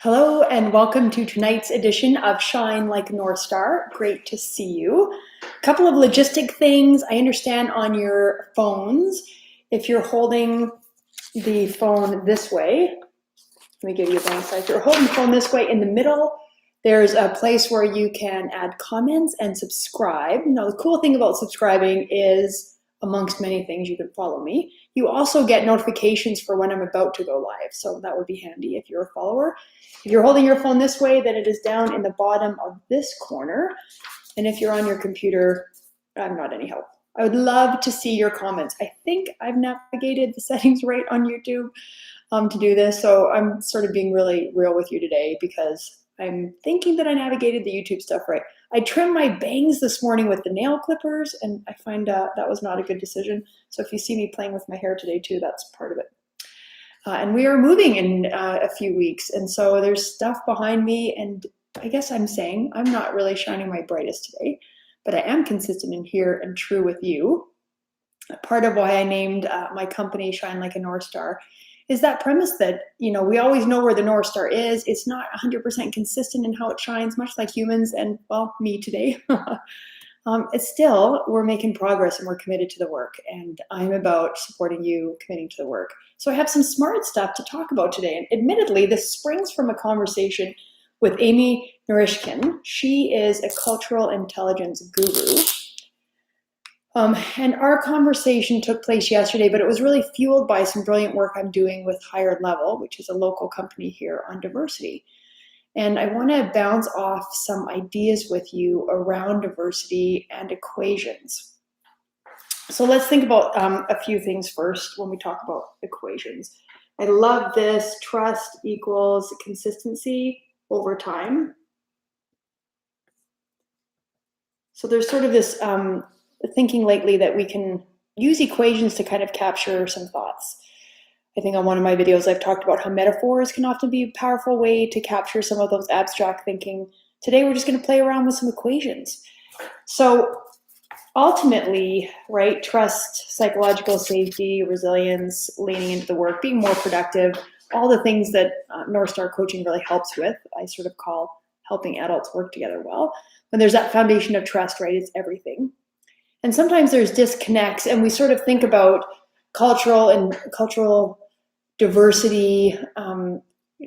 Hello and welcome to tonight's edition of Shine Like a North Star. Great to see you. A couple of logistic things. I understand on your phones, if you're holding the phone this way, let me give you a blank slide. If you're holding the phone this way, in the middle, there's a place where you can add comments and subscribe. Now, the cool thing about subscribing is, amongst many things, you can follow me. You also get notifications for when I'm about to go live, so that would be handy if you're a follower. If you're holding your phone this way, then it is down in the bottom of this corner. And if you're on your computer, I'm not any help. I would love to see your comments. I think I've navigated the settings right on YouTube to do this, so I'm sort of being really real with you today because I'm thinking that I navigated the YouTube stuff right. I trimmed my bangs this morning with the nail clippers, and I find that was not a good decision. So if you see me playing with my hair today too, that's part of it. And we are moving in a few weeks, and so there's stuff behind me, and I guess I'm saying I'm not really shining my brightest today, but I am consistent in here and true with you. Part of why I named my company Shine Like a North Star is that premise that, we always know where the North Star is. It's not 100% consistent in how it shines, much like humans and, well, me today. It's still, we're making progress and we're committed to the work. And I'm about supporting you, committing to the work. So I have some smart stuff to talk about today. And admittedly, this springs from a conversation with Amy Narishkin. She is a cultural intelligence guru. And our conversation took place yesterday, but it was really fueled by some brilliant work I'm doing with Higher Level, which is a local company here on diversity. And I want to bounce off some ideas with you around diversity and equations. So let's think about a few things first when we talk about equations. I love this: trust equals consistency over time. So there's sort of this thinking lately that we can use equations to kind of capture some thoughts. I think on one of my videos, I've talked about how metaphors can often be a powerful way to capture some of those abstract thinking. Today, we're just going to play around with some equations. So ultimately, right, trust, psychological safety, resilience, leaning into the work, being more productive, all the things that North Star coaching really helps with, I sort of call helping adults work together well. When there's that foundation of trust, right, it's everything. And sometimes there's disconnects, and we sort of think about cultural diversity,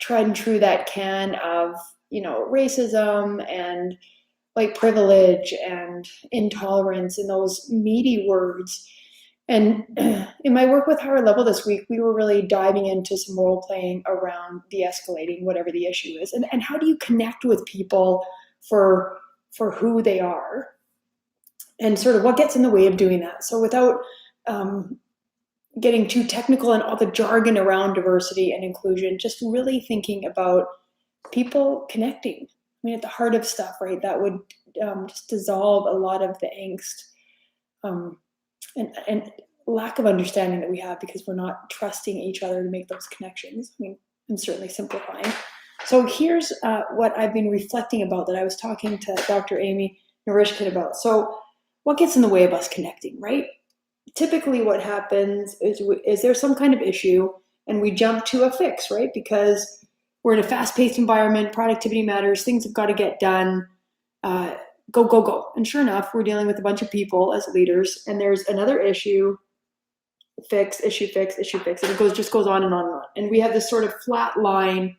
tried and true that can of, racism and white privilege and intolerance and those meaty words. And in my work with Higher Level this week, we were really diving into some role playing around de-escalating whatever the issue is. And how do you connect with people for who they are? And sort of what gets in the way of doing that. So without getting too technical and all the jargon around diversity and inclusion, just really thinking about people connecting. I mean, at the heart of stuff, right? That would just dissolve a lot of the angst and lack of understanding that we have because we're not trusting each other to make those connections. I mean, I'm certainly simplifying. So here's what I've been reflecting about that I was talking to Dr. Amy Narishkin about. So what gets in the way of us connecting, right? Typically what happens is there's some kind of issue and we jump to a fix, right? Because we're in a fast-paced environment, productivity matters, things have got to get done, go, go, go. And sure enough, we're dealing with a bunch of people as leaders, and there's another issue, fix, issue, fix, issue, fix, and it just goes on and on and on. And we have this sort of flat line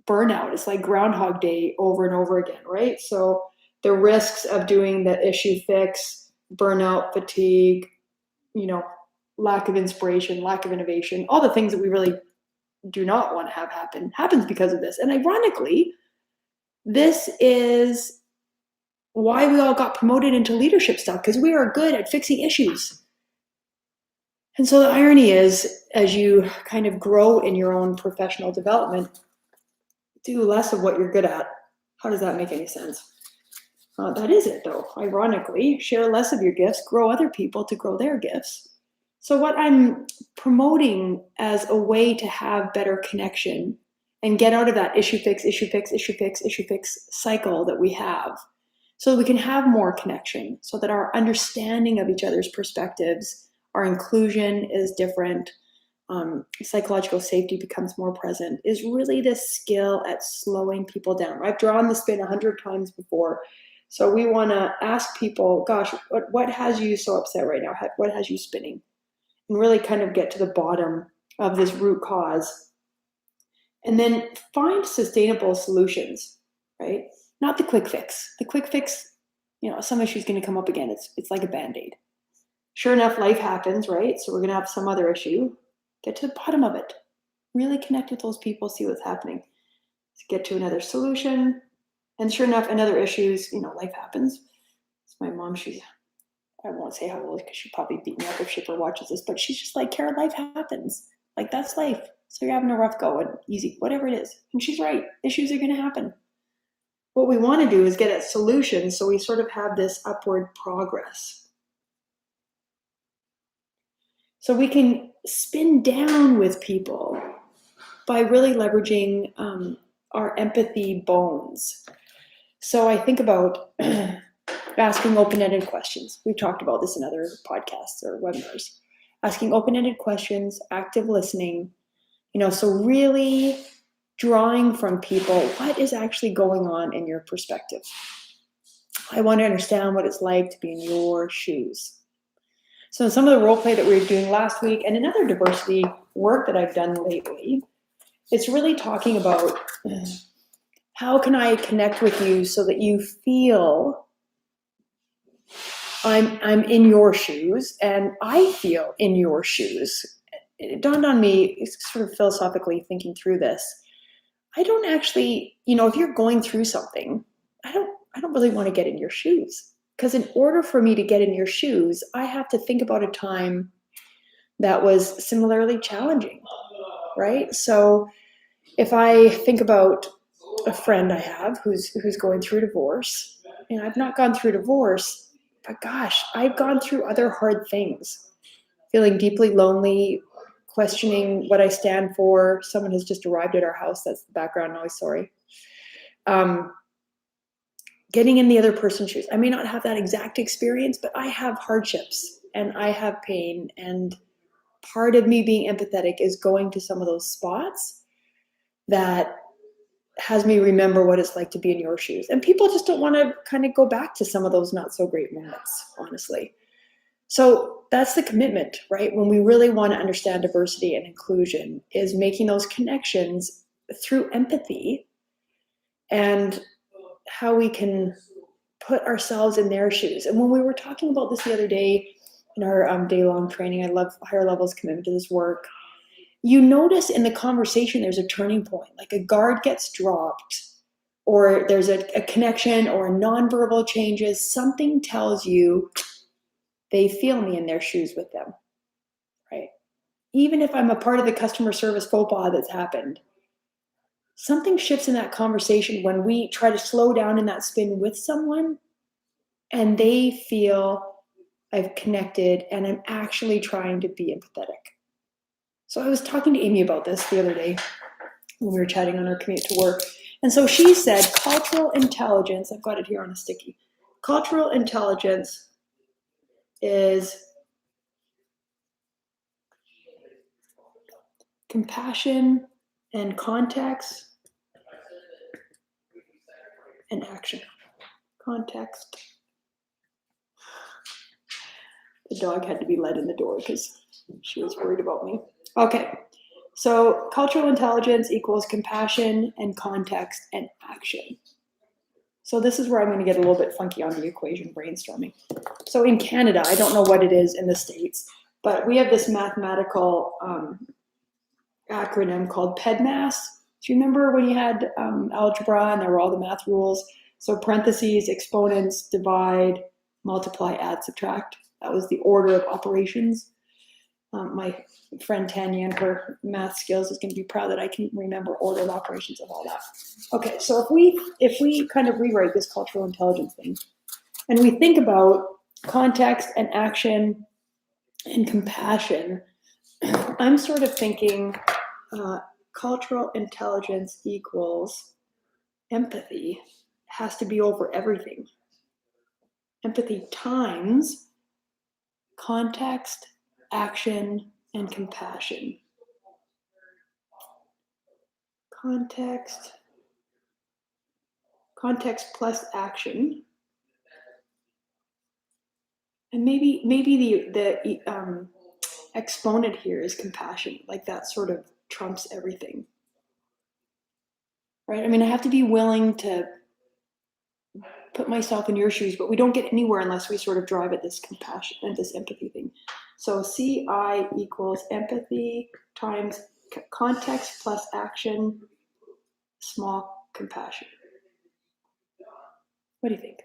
burnout. It's like Groundhog Day over and over again, right? So the risks of doing the issue fix, burnout, fatigue, lack of inspiration, lack of innovation, all the things that we really do not want to have happen, happens because of this. And ironically, this is why we all got promoted into leadership stuff, because we are good at fixing issues. And so the irony is, as you kind of grow in your own professional development, do less of what you're good at. How does that make any sense? That is it, though. Ironically, share less of your gifts, grow other people to grow their gifts. So what I'm promoting as a way to have better connection and get out of that issue fix, issue fix, issue fix, issue fix cycle that we have, so that we can have more connection, so that our understanding of each other's perspectives, our inclusion is different, psychological safety becomes more present, is really this skill at slowing people down. I've drawn the spin 100 times before. So we want to ask people, gosh, what has you so upset right now? What has you spinning? And really kind of get to the bottom of this root cause. And then find sustainable solutions, right? Not the quick fix. The quick fix, some issue's going to come up again. It's like a Band-Aid. Sure enough, life happens, right? So we're going to have some other issue. Get to the bottom of it. Really connect with those people, see what's happening. Get to another solution. And sure enough, another issues, life happens. It's my mom, I won't say how old because she'd probably beat me up if she ever watches this, but she's just like, Kara, life happens. Like, that's life. So you're having a rough go and easy, whatever it is. And she's right. Issues are going to happen. What we want to do is get at solutions so we sort of have this upward progress. So we can spin down with people by really leveraging our empathy bones. So I think about asking open-ended questions. We've talked about this in other podcasts or webinars. Asking open-ended questions, active listening, so really drawing from people what is actually going on in your perspective. I want to understand what it's like to be in your shoes. So some of the role play that we were doing last week and another diversity work that I've done lately, it's really talking about how can I connect with you so that you feel I'm in your shoes and I feel in your shoes. It dawned on me, sort of philosophically thinking through this, I don't actually, if you're going through something, I don't really want to get in your shoes. Because in order for me to get in your shoes, I have to think about a time that was similarly challenging, right? So if I think about a friend I have who's going through divorce, and I've not gone through divorce, but gosh, I've gone through other hard things, feeling deeply lonely, questioning what I stand for. Someone has just arrived at our house. That's the background noise, sorry. Getting in the other person's shoes. I may not have that exact experience, but I have hardships and I have pain. And part of me being empathetic is going to some of those spots that has me remember what it's like to be in your shoes. And people just don't want to kind of go back to some of those not so great moments, honestly. So that's the commitment, right? When we really want to understand diversity and inclusion, is making those connections through empathy and how we can put ourselves in their shoes. And when we were talking about this the other day in our day-long training, I love higher levels commitment to this work. You notice in the conversation, there's a turning point, like a guard gets dropped, or there's a connection or a nonverbal changes. Something tells you they feel me in their shoes with them, right? Even if I'm a part of the customer service faux pas that's happened, something shifts in that conversation when we try to slow down in that spin with someone and they feel I've connected and I'm actually trying to be empathetic. So I was talking to Amy about this the other day when we were chatting on our commute to work. And so she said, cultural intelligence, I've got it here on a sticky. Cultural intelligence is compassion and context and action. Context. The dog had to be let in the door because she was worried about me. Okay, so cultural intelligence equals compassion and context and action. So this is where I'm going to get a little bit funky on the equation brainstorming. So in Canada, I don't know what it is in the States, but we have this mathematical acronym called PEDMAS. Do you remember when you had algebra and there were all the math rules? So parentheses, exponents, divide, multiply, add, subtract. That was the order of operations. My friend Tanya and her math skills is going to be proud that I can remember order of operations of all that. Okay, so if we kind of rewrite this cultural intelligence thing, and we think about context and action and compassion, I'm sort of thinking cultural intelligence equals empathy has to be over everything. Empathy times context, action, and compassion. context plus action. And maybe the exponent here is compassion, like that sort of trumps everything, right? I mean, I have to be willing to put myself in your shoes, but we don't get anywhere unless we sort of drive at this compassion and this empathy thing. So CI equals empathy times context plus action, small compassion. What do you think?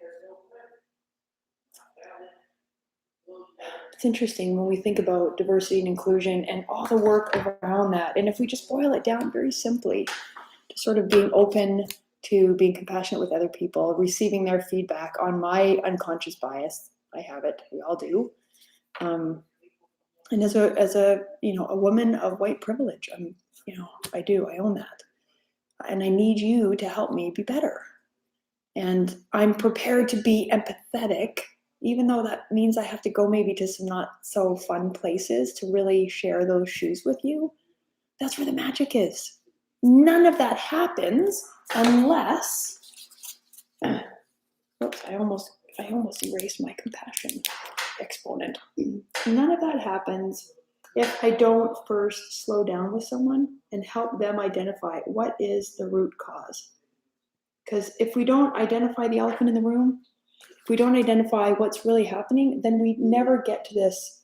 It's interesting when we think about diversity and inclusion and all the work around that. And if we just boil it down very simply to sort of being open to being compassionate with other people, receiving their feedback on my unconscious bias. I have it, we all do. And as a woman of white privilege, I own that. And I need you to help me be better. And I'm prepared to be empathetic, even though that means I have to go maybe to some not so fun places to really share those shoes with you. That's where the magic is. None of that happens unless, oops, I almost erased my compassion exponent. None of that happens if I don't first slow down with someone and help them identify what is the root cause. Because if we don't identify the elephant in the room, if we don't identify what's really happening, then we never get to this,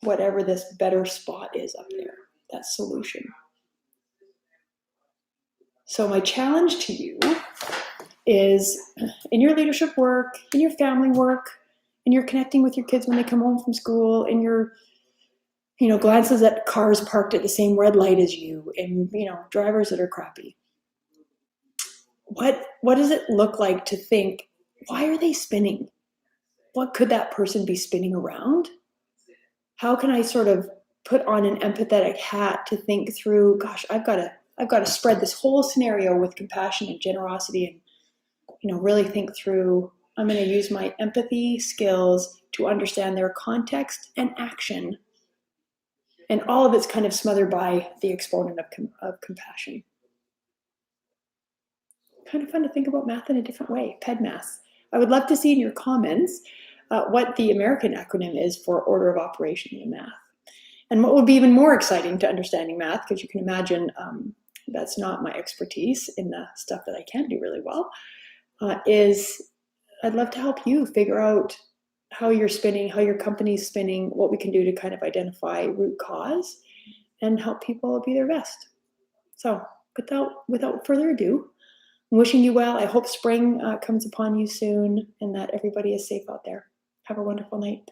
whatever this better spot is up there, that solution. So my challenge to you is in your leadership work, in your family work, in your connecting with your kids when they come home from school, in your glances at cars parked at the same red light as you, and drivers that are crappy. What does it look like to think, why are they spinning? What could that person be spinning around? How can I sort of put on an empathetic hat to think through, gosh, I've got to spread this whole scenario with compassion and generosity, and really think through, I'm going to use my empathy skills to understand their context and action. And all of it's kind of smothered by the exponent of compassion. Kind of fun to think about math in a different way, PEDMAS. I would love to see in your comments what the American acronym is for order of operation in math. And what would be even more exciting to understanding math, because you can imagine that's not my expertise in the stuff that I can do really well, is I'd love to help you figure out how you're spinning, how your company's spinning, what we can do to kind of identify root cause and help people be their best. So without further ado, I'm wishing you well. I hope spring comes upon you soon and that everybody is safe out there. Have a wonderful night.